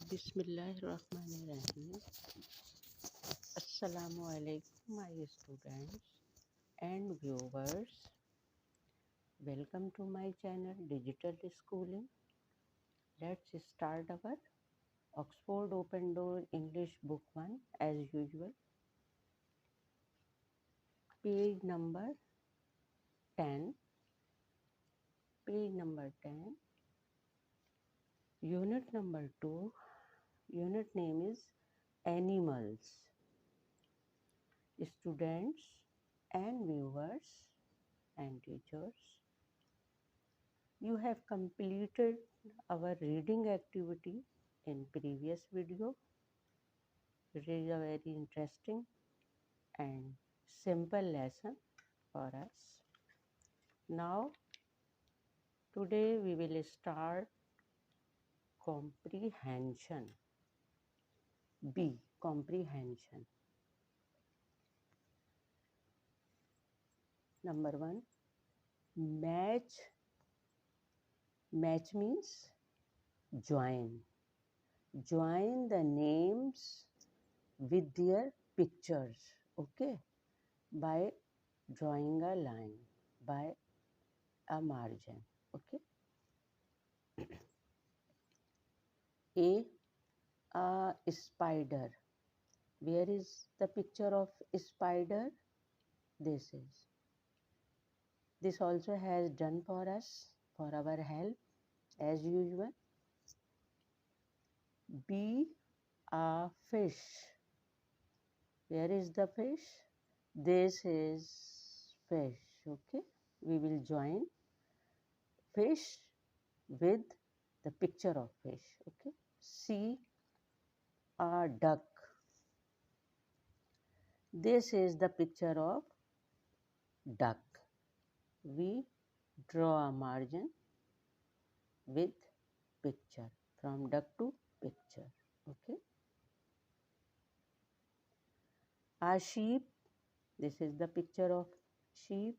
Bismillahirrahmanirrahim. Assalamu alaikum, my students and viewers. Welcome to my channel Digital Schooling. Let's start our Oxford Open Door English Book 1 as usual. Page number 10. Page number 10. Unit number 2. Unit name is Animals. Students and viewers and teachers, you have completed our reading activity in previous video. It is a very interesting and simple lesson for us. Now, today we will start comprehension. B. Comprehension. Number 1. Match. Match means join. Join the names with their pictures, okay, by drawing a line, by a margin, okay. A spider. Where is the picture of a spider? This is. This also has done for us, for our help, as usual. B. A fish. Where is the fish? This is fish, okay. We will join fish with the picture of fish, okay. C. A duck. This is the picture of duck. We draw a margin with picture, from duck to picture, okay. A sheep. This is the picture of sheep.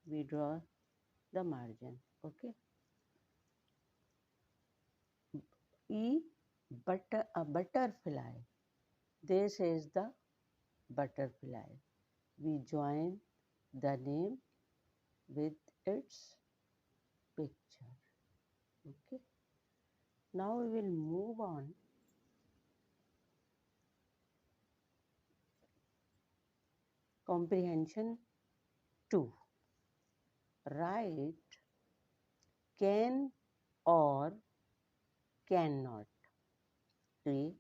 We draw the margin, okay. E. A butterfly. This is the butterfly. We join the name with its picture, okay. Now we will move on comprehension 2. Write can or cannot. A.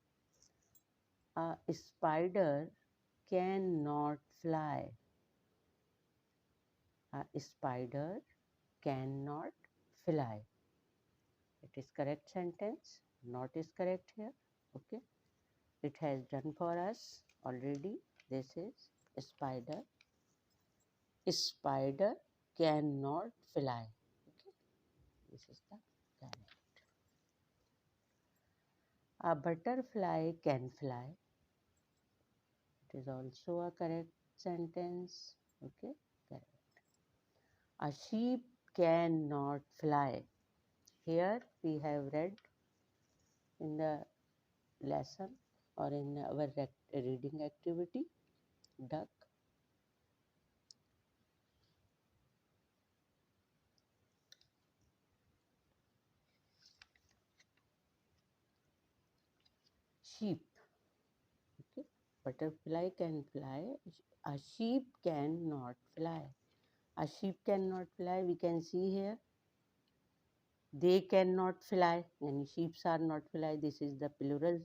A spider cannot fly. A spider cannot fly. It is correct sentence. Not is correct here. Okay. It has done for us already. This is a spider. A spider cannot fly. Okay. This is the correct. A butterfly can fly. It is also a correct sentence. Okay. Correct. A sheep cannot fly. Here we have read in the lesson or in our reading activity, duck. Sheep. Okay. Butterfly can fly. A sheep cannot fly. A sheep cannot fly. We can see here. They cannot fly. And sheep are not fly. This is the plural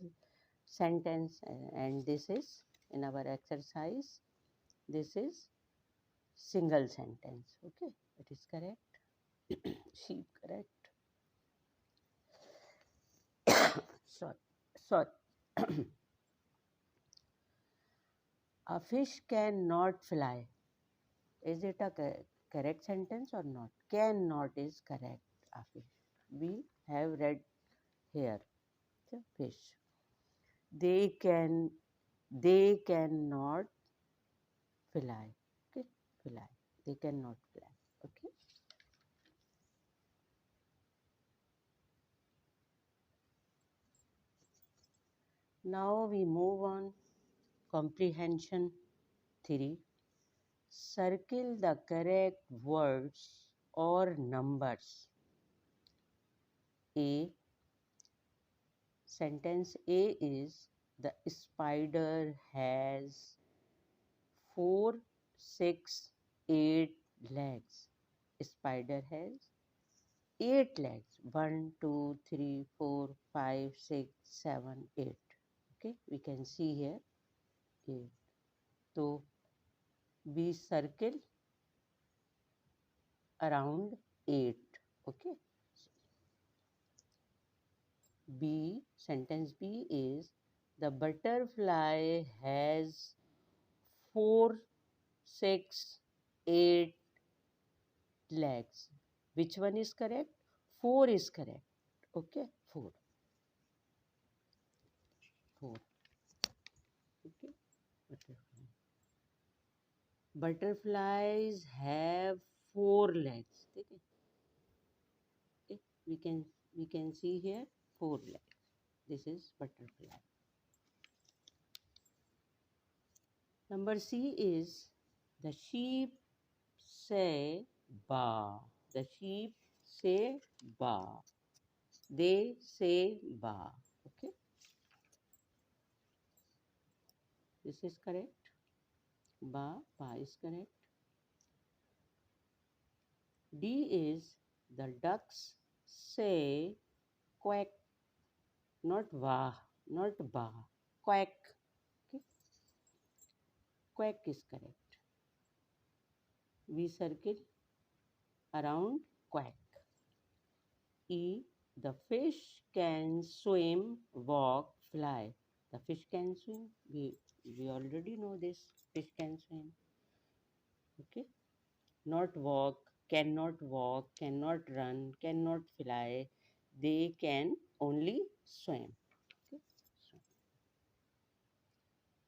sentence, and this is in our exercise. This is single sentence. Okay. It is correct. Sheep correct. Sorry. A fish cannot fly. Is it a correct sentence or not? Cannot is correct. A fish. We have read here. The fish. They cannot fly. Okay, fly. They cannot fly. Okay. Now we move on. Comprehension 3. Circle the correct words or numbers. A. Sentence A is, the spider has 4, 6, 8 legs. Spider has 8 legs. 1, 2, 3, 4, 5, 6, 7, 8. Okay, we can see here 8. So we circle around 8. Okay. B, sentence B is, the butterfly has 4, 6, 8 legs. Which one is correct? 4 is correct. Okay, 4. 4. Okay, butterfly. Butterflies have 4 legs. Okay, we can see here 4 legs. This is butterfly. Number C is, the sheep say ba. The sheep say ba. They say ba. Okay, this is correct. Ba is correct. D is, the ducks say quack, not wah, not ba. Quack. Okay, quack is correct. We circle around quack. E, the fish can swim, walk, fly. The fish can swim. We already know this. Fish can swim. Okay. Not walk, cannot run, cannot fly. They can only swim. Okay.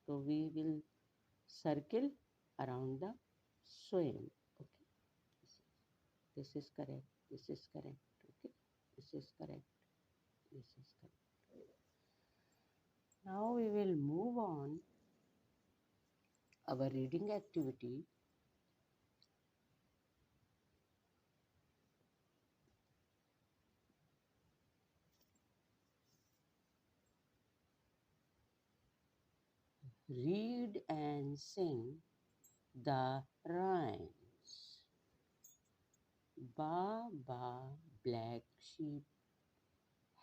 So we will circle around the swim. Okay. This is correct. This is correct. Okay. This is correct. This is correct. Now we will move on our reading activity. Read and sing the rhymes. Ba, ba, black sheep,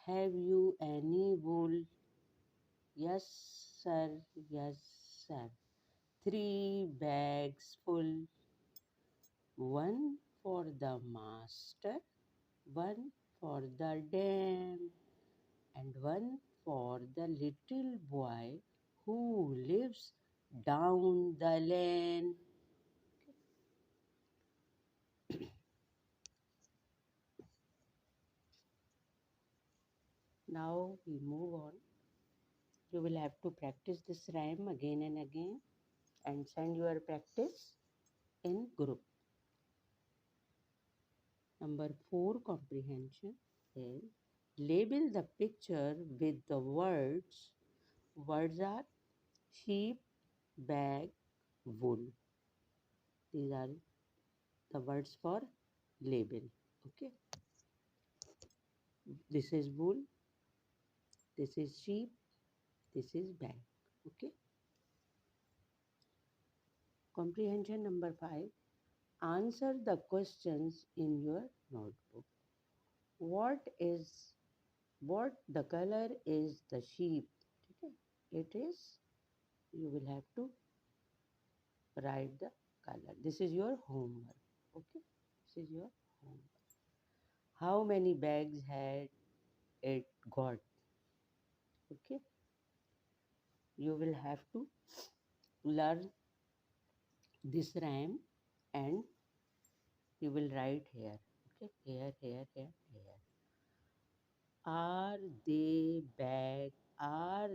have you any wool? Yes, sir, yes, sir. 3 bags full, one for the master, one for the dame, and one for the little boy who lives down the lane. Now we move on. You will have to practice this rhyme again and again and send your practice in group. Number 4 comprehension is, label the picture with the words. Words are sheep, bag, wool. These are the words for label. Okay. This is wool. This is sheep. This is bag. Okay. Comprehension number 5. Answer the questions in your notebook. What the color is the sheep? Okay. It is, you will have to write the color. This is your homework. Okay. This is your homework. How many bags had it got? Okay. You will have to learn this rhyme and you will write here. Okay. Here. Are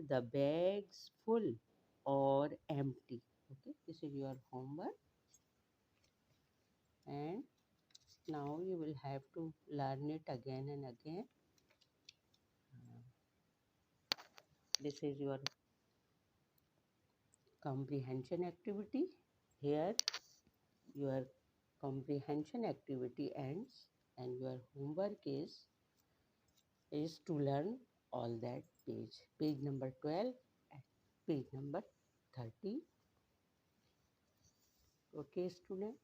the bags full or empty? Okay. This is your homework. And now you will have to learn it again and again. This is your comprehension activity. Here your comprehension activity ends and your homework is to learn all that page number 12 and page number 30. Okay, students.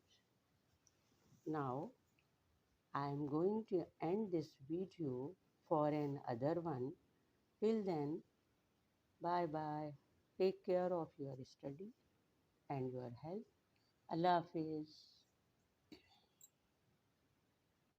Now I am going to end this video for another one. Till then, bye bye. Take care of your study and your health. Allah Hafiz.